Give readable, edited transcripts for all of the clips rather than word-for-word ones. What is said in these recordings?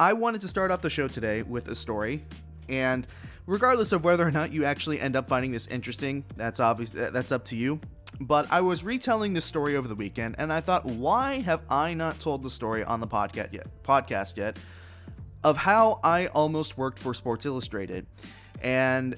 I wanted to start off the show today with a story, and regardless of whether or not you actually end up finding this interesting, that's up to you. But I was retelling this story over the weekend, and I thought, why have I not told the story on the podcast yet of how I almost worked for Sports Illustrated? And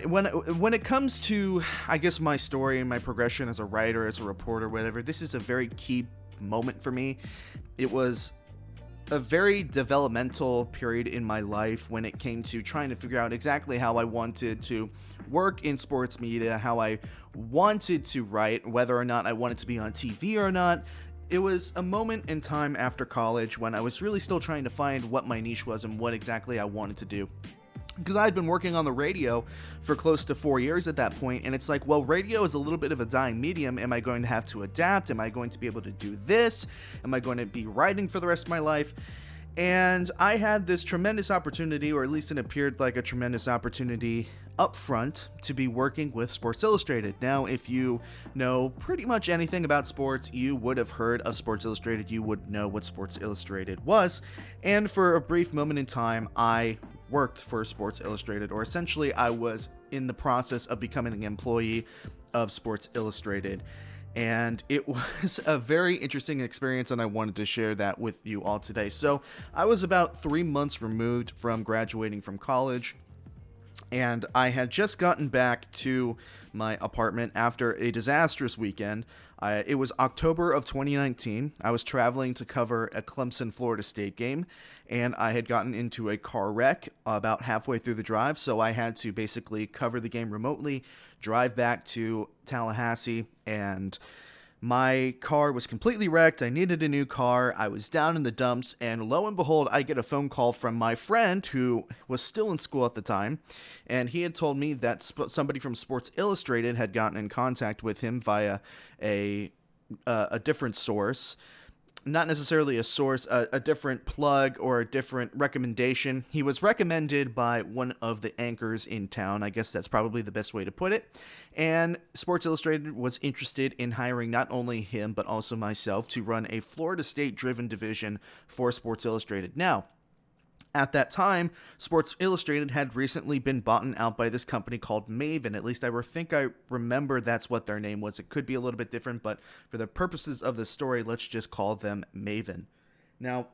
when it comes to, I guess, my story and my progression as a writer, as a reporter, whatever, this is a very key moment for me. It was a very developmental period in my life when it came to trying to figure out exactly how I wanted to work in sports media, how I wanted to write, whether or not I wanted to be on TV or not. It was a moment in time after college when I was really still trying to find what my niche was and what exactly I wanted to do. Because I had been working on the radio for close to 4 years at that point, and it's like, well, radio is a little bit of a dying medium. Am I going to have to adapt? Am I going to be able to do this? Am I going to be writing for the rest of my life? And I had this tremendous opportunity, or at least it appeared like a tremendous opportunity up front, to be working with Sports Illustrated. Now, if you know pretty much anything about sports, you would have heard of Sports Illustrated. You would know what Sports Illustrated was. And for a brief moment in time, I worked for Sports Illustrated, or essentially I was in the process of becoming an employee of Sports Illustrated. And it was a very interesting experience, and I wanted to share that with you all today. So I was about 3 months removed from graduating from college, and I had just gotten back to my apartment after a disastrous weekend. It was October of 2019. I was traveling to cover a Clemson Florida State game, and I had gotten into a car wreck about halfway through the drive, so I had to basically cover the game remotely, drive back to Tallahassee, and my car was completely wrecked. I needed a new car. I was down in the dumps, and lo and behold, I get a phone call from my friend who was still in school at the time, and he had told me that somebody from Sports Illustrated had gotten in contact with him via a different source. Not necessarily a source, a different plug or a different recommendation. He was recommended by one of the anchors in town. I guess that's probably the best way to put it. And Sports Illustrated was interested in hiring not only him, but also myself to run a Florida State-driven division for Sports Illustrated. Now, at that time, Sports Illustrated had recently been bought out by this company called Maven. At least I think I remember that's what their name was. It could be a little bit different, but for the purposes of this story, let's just call them Maven. Now,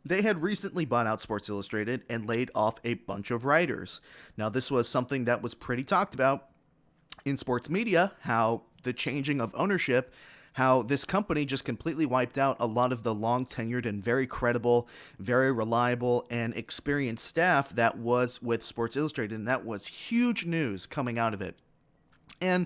they had recently bought out Sports Illustrated and laid off a bunch of writers. Now, this was something that was pretty talked about in sports media, how the changing of ownership, how this company just completely wiped out a lot of the long-tenured and very credible, very reliable, and experienced staff that was with Sports Illustrated, and that was huge news coming out of it. And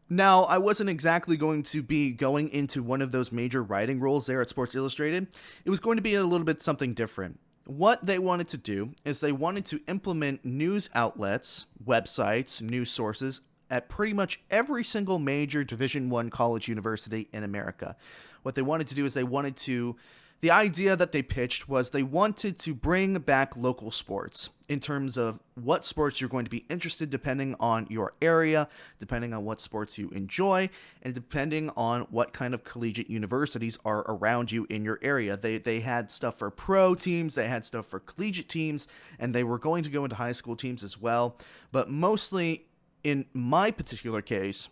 now, I wasn't exactly going to be going into one of those major writing roles there at Sports Illustrated. It was going to be a little bit something different. What they wanted to do is they wanted to implement news outlets, websites, news sources, at pretty much every single major Division I college university in America. What they wanted to do is the idea that they pitched was they wanted to bring back local sports in terms of what sports you're going to be interested depending on your area, depending on what sports you enjoy, and depending on what kind of collegiate universities are around you in your area. They had stuff for pro teams, they had stuff for collegiate teams, and they were going to go into high school teams as well, but mostly in my particular case,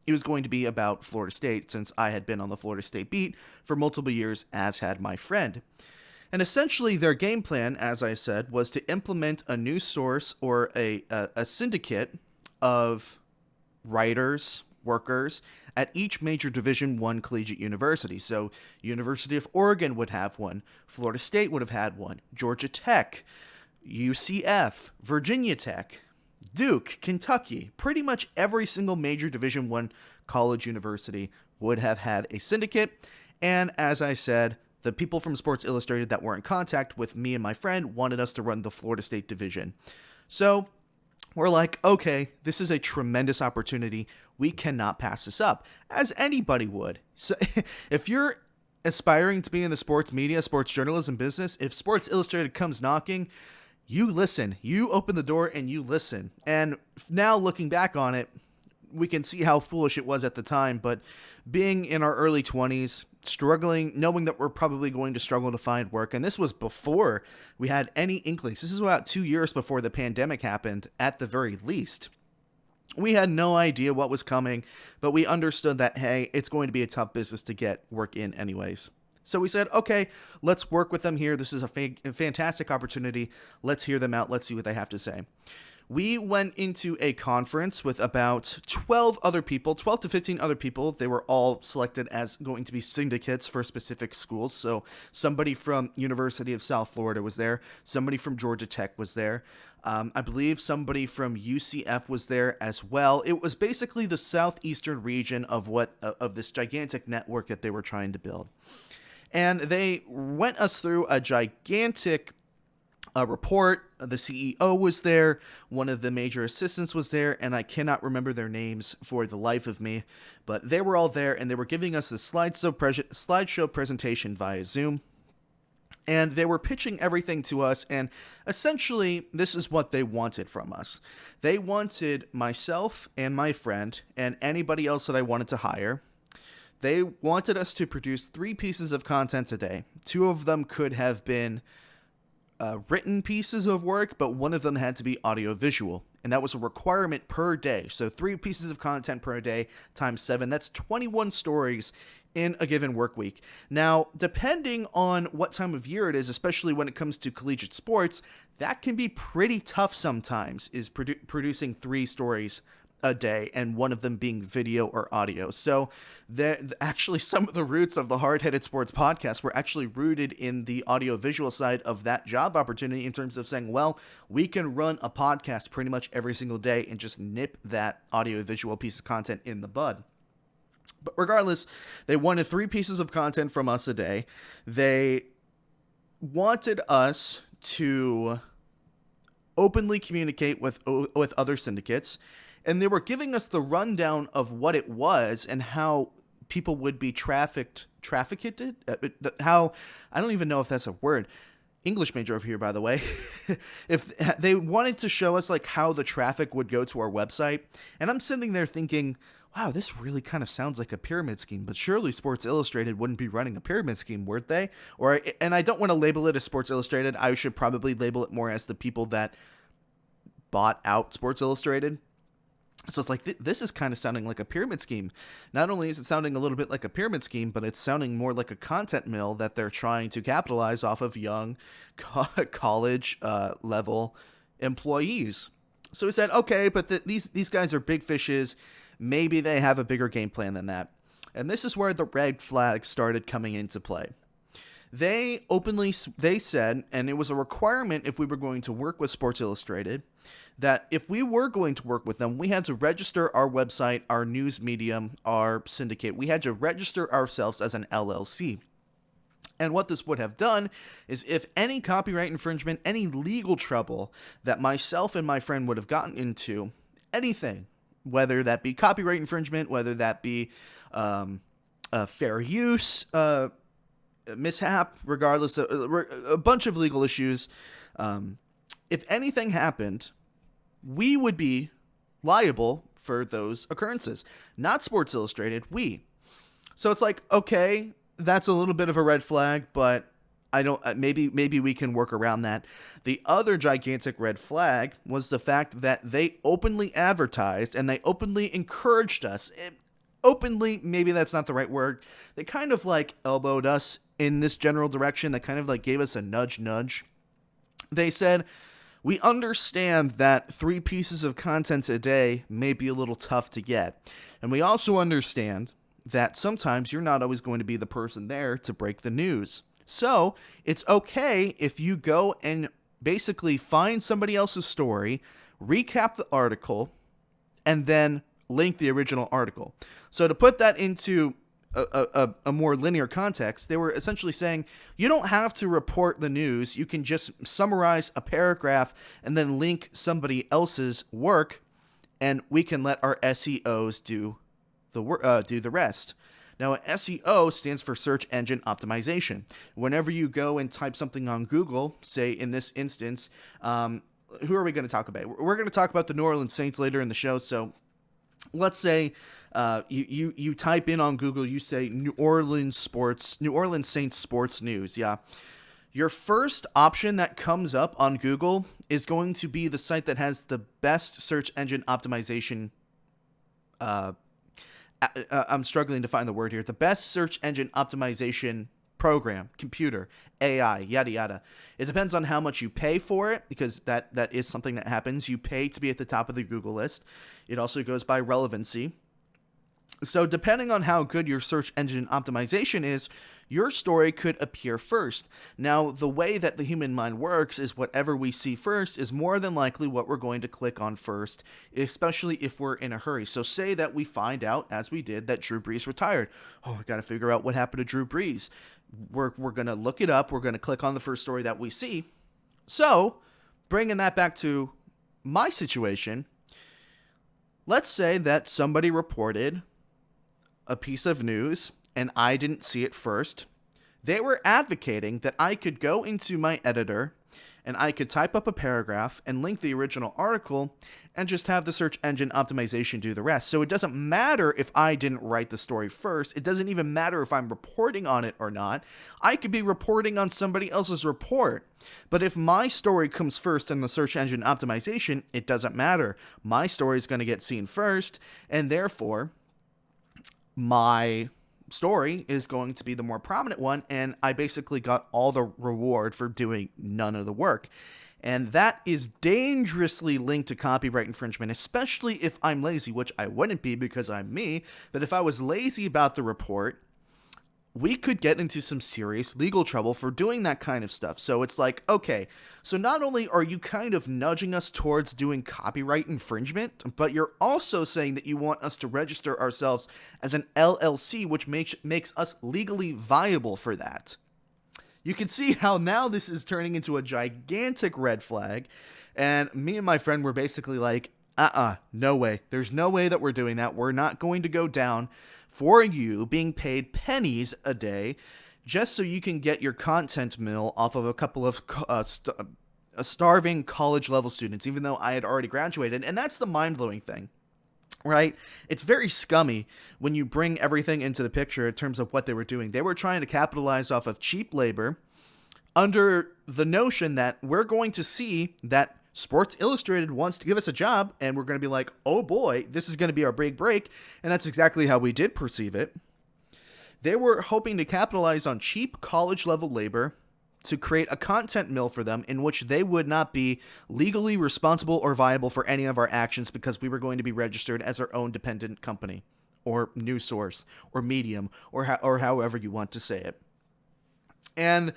it was going to be about Florida State, since I had been on the Florida State beat for multiple years, as had my friend. And essentially, their game plan, as I said, was to implement a news source or a syndicate of writers, workers, at each major Division I collegiate university. So, University of Oregon would have one, Florida State would have had one, Georgia Tech, UCF, Virginia Tech, Duke, Kentucky, pretty much every single major Division I college university would have had a syndicate. And as I said, the people from Sports Illustrated that were in contact with me and my friend wanted us to run the Florida State division. So we're like, okay, this is a tremendous opportunity. We cannot pass this up, as anybody would. So if you're aspiring to be in the sports media, sports journalism business, if Sports Illustrated comes knocking, you listen. You open the door and you listen. And now looking back on it, we can see how foolish it was at the time, but being in our early 20s, struggling, knowing that we're probably going to struggle to find work, and this was before we had any inklings. This is about 2 years before the pandemic happened, at the very least. We had no idea what was coming, but we understood that, hey, it's going to be a tough business to get work in anyways. So we said, okay, let's work with them here. This is a fantastic opportunity. Let's hear them out. Let's see what they have to say. We went into a conference with about 12 other people, 12 to 15 other people. They were all selected as going to be syndicates for specific schools. So somebody from University of South Florida was there. Somebody from Georgia Tech was there. I believe somebody from UCF was there as well. It was basically the southeastern region of this gigantic network that they were trying to build. And they went us through a gigantic report. The CEO was there, one of the major assistants was there, and I cannot remember their names for the life of me, but they were all there, and they were giving us a slideshow presentation via Zoom, and they were pitching everything to us, and essentially, this is what they wanted from us. They wanted myself and my friend, and anybody else that I wanted to hire. They wanted us to produce 3 pieces of content a day. 2 of them could have been written pieces of work, but one of them had to be audiovisual, and that was a requirement per day. So 3 pieces of content per day times 7, that's 21 stories in a given work week. Now, depending on what time of year it is, especially when it comes to collegiate sports, that can be pretty tough sometimes, is producing 3 stories a day, and one of them being video or audio. So actually some of the roots of the Hard-Headed Sports podcast were actually rooted in the audio-visual side of that job opportunity, in terms of saying, well, we can run a podcast pretty much every single day and just nip that audio-visual piece of content in the bud. But regardless, they wanted 3 pieces of content from us a day. They wanted us to openly communicate with other syndicates, and they were giving us the rundown of what it was and how people would be trafficked, how, I don't even know if that's a word. English major over here, by the way. If they wanted to show us like how the traffic would go to our website, and I'm sitting there thinking, wow, this really kind of sounds like a pyramid scheme, but surely Sports Illustrated wouldn't be running a pyramid scheme, would they? And I don't want to label it as Sports Illustrated. I should probably label it more as the people that bought out Sports Illustrated. So it's like, this is kind of sounding like a pyramid scheme. Not only is it sounding a little bit like a pyramid scheme, but it's sounding more like a content mill that they're trying to capitalize off of young college level employees. So we said, okay, but these guys are big fishes. Maybe they have a bigger game plan than that. And this is where the red flags started coming into play. They said, and it was a requirement if we were going to work with Sports Illustrated, that if we were going to work with them, we had to register our website, our news medium, our syndicate. We had to register ourselves as an LLC. And what this would have done is, if any copyright infringement, any legal trouble that myself and my friend would have gotten into, anything, whether that be copyright infringement, whether that be fair use mishap, regardless of a bunch of legal issues, if anything happened, we would be liable for those occurrences. Not Sports Illustrated, we. So it's like, okay, that's a little bit of a red flag, but I don't. Maybe we can work around that. The other gigantic red flag was the fact that they openly advertised and they openly encouraged us. Openly, maybe that's not the right word. They kind of like elbowed us in this general direction. They kind of like gave us a nudge. They said, we understand that 3 pieces of content a day may be a little tough to get. And we also understand that sometimes you're not always going to be the person there to break the news. So it's okay if you go and basically find somebody else's story, recap the article, and then link the original article. So to put that into a more linear context, they were essentially saying, you don't have to report the news. You can just summarize a paragraph and then link somebody else's work, and we can let our SEOs do the rest. Now, SEO stands for Search Engine Optimization. Whenever you go and type something on Google, say in this instance, who are we going to talk about? We're going to talk about the New Orleans Saints later in the show, so let's say you type in on Google, you say New Orleans Saints sports news. Yeah. Your first option that comes up on Google is going to be the site that has the best search engine optimization. I'm struggling to find the word here. The best search engine optimization program, computer, AI, yada yada. It depends on how much you pay for it, because that is something that happens. You pay to be at the top of the Google list. It also goes by relevancy. So depending on how good your search engine optimization is, your story could appear first. Now, the way that the human mind works is whatever we see first is more than likely what we're going to click on first, especially if we're in a hurry. So say that we find out, as we did, that Drew Brees retired. Oh, I got to figure out what happened to Drew Brees. We're going to look it up. We're going to click on the first story that we see. So, bringing that back to my situation, let's say that somebody reported a piece of news and I didn't see it first. They were advocating that I could go into my editor and I could type up a paragraph and link the original article and just have the search engine optimization do the rest. So it doesn't matter if I didn't write the story first. It doesn't even matter if I'm reporting on it or not. I could be reporting on somebody else's report. But if my story comes first in the search engine optimization, it doesn't matter. My story is going to get seen first, and therefore my story is going to be the more prominent one, and I basically got all the reward for doing none of the work. And that is dangerously linked to copyright infringement, especially if I'm lazy, which I wouldn't be because I'm me. But if I was lazy about the report, we could get into some serious legal trouble for doing that kind of stuff. So it's like, okay, so not only are you kind of nudging us towards doing copyright infringement, but you're also saying that you want us to register ourselves as an LLC, which makes us legally viable for that. You can see how now this is turning into a gigantic red flag, and me and my friend were basically like, no way. There's no way that we're doing that. We're not going to go down for you being paid pennies a day just so you can get your content mill off of a couple of starving college-level students, even though I had already graduated. And that's the mind-blowing thing, right? It's very scummy when you bring everything into the picture in terms of what they were doing. They were trying to capitalize off of cheap labor under the notion that we're going to see that Sports Illustrated wants to give us a job, and we're going to be like, oh boy, this is going to be our big break, and that's exactly how we did perceive it. They were hoping to capitalize on cheap college-level labor to create a content mill for them in which they would not be legally responsible or viable for any of our actions because we were going to be registered as our own dependent company, or news source, or medium, or however you want to say it. And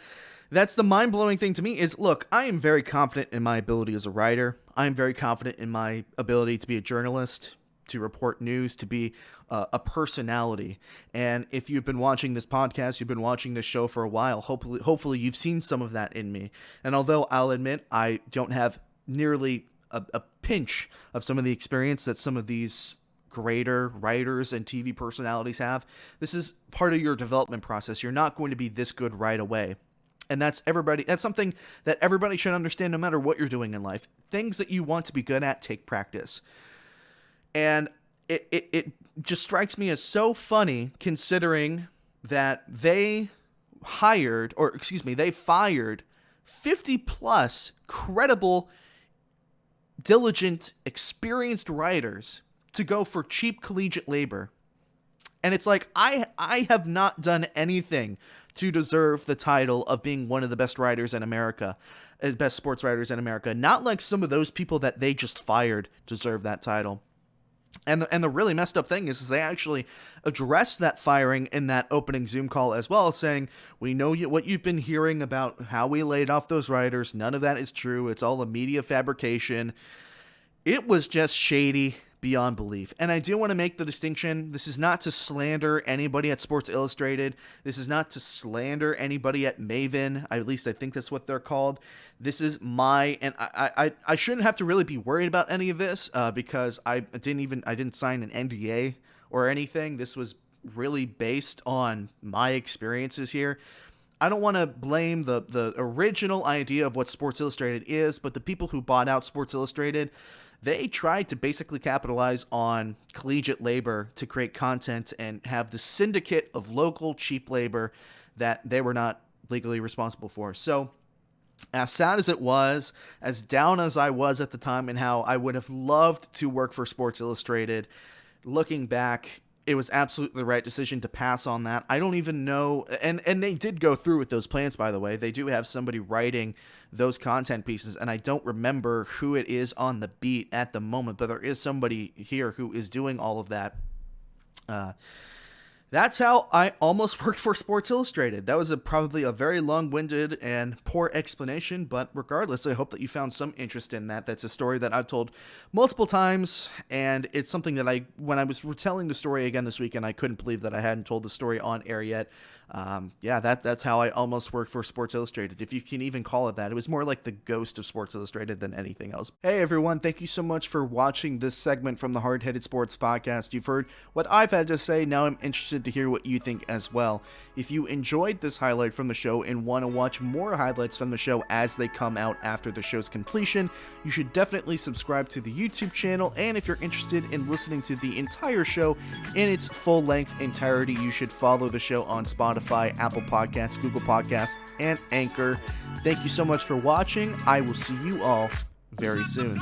that's the mind-blowing thing to me is, look, I am very confident in my ability as a writer. I am very confident in my ability to be a journalist, to report news, to be a personality. And if you've been watching this podcast, you've been watching this show for a while, hopefully you've seen some of that in me. And although I'll admit I don't have nearly a pinch of some of the experience that some of these greater writers and TV personalities have, this is part of your development process. You're not going to be this good right away. And that's something that everybody should understand no matter what you're doing in life. Things that you want to be good at take practice. And it just strikes me as so funny considering that they fired 50 plus credible, diligent, experienced writers to go for cheap collegiate labor. And it's like, I have not done anything to deserve the title of being one of the best writers in America, best sports writers in America. Not like some of those people that they just fired deserve that title. And the really messed up thing is they actually addressed that firing in that opening Zoom call as well, saying, we know what you've been hearing about how we laid off those writers. None of that is true. It's all a media fabrication. It was just shady beyond belief. And I do want to make the distinction. This is not to slander anybody at Sports Illustrated. This is not to slander anybody at Maven. At least I think that's what they're called. This is and I shouldn't have to really be worried about any of this because I didn't sign an NDA or anything. This was really based on my experiences here. I don't want to blame the original idea of what Sports Illustrated is, but the people who bought out Sports Illustrated, they tried to basically capitalize on collegiate labor to create content and have the syndicate of local cheap labor that they were not legally responsible for. So as sad as it was, as down as I was at the time, and how I would have loved to work for Sports Illustrated, looking back, it was absolutely the right decision to pass on that. I don't even know, and they did go through with those plans, by the way. They do have somebody writing those content pieces, and I don't remember who it is on the beat at the moment, but there is somebody here who is doing all of that. That's how I almost worked for Sports Illustrated. That was probably a very long-winded and poor explanation, but regardless, I hope that you found some interest in that. That's a story that I've told multiple times, and it's something that when I was retelling the story again this weekend, I couldn't believe that I hadn't told the story on air yet. That's how I almost worked for Sports Illustrated, if you can even call it that. It was more like the ghost of Sports Illustrated than anything else. Hey everyone, thank you so much for watching this segment from the Hard Headed Sports Podcast. You've heard what I've had to say. Now I'm interested to hear what you think as well. If you enjoyed this highlight from the show and want to watch more highlights from the show as they come out after the show's completion, you should definitely subscribe to the YouTube channel. And if you're interested in listening to the entire show in its full-length entirety, you should follow the show on Spotify, Apple Podcasts, Google Podcasts, and Anchor. Thank you so much for watching. I will see you all very soon.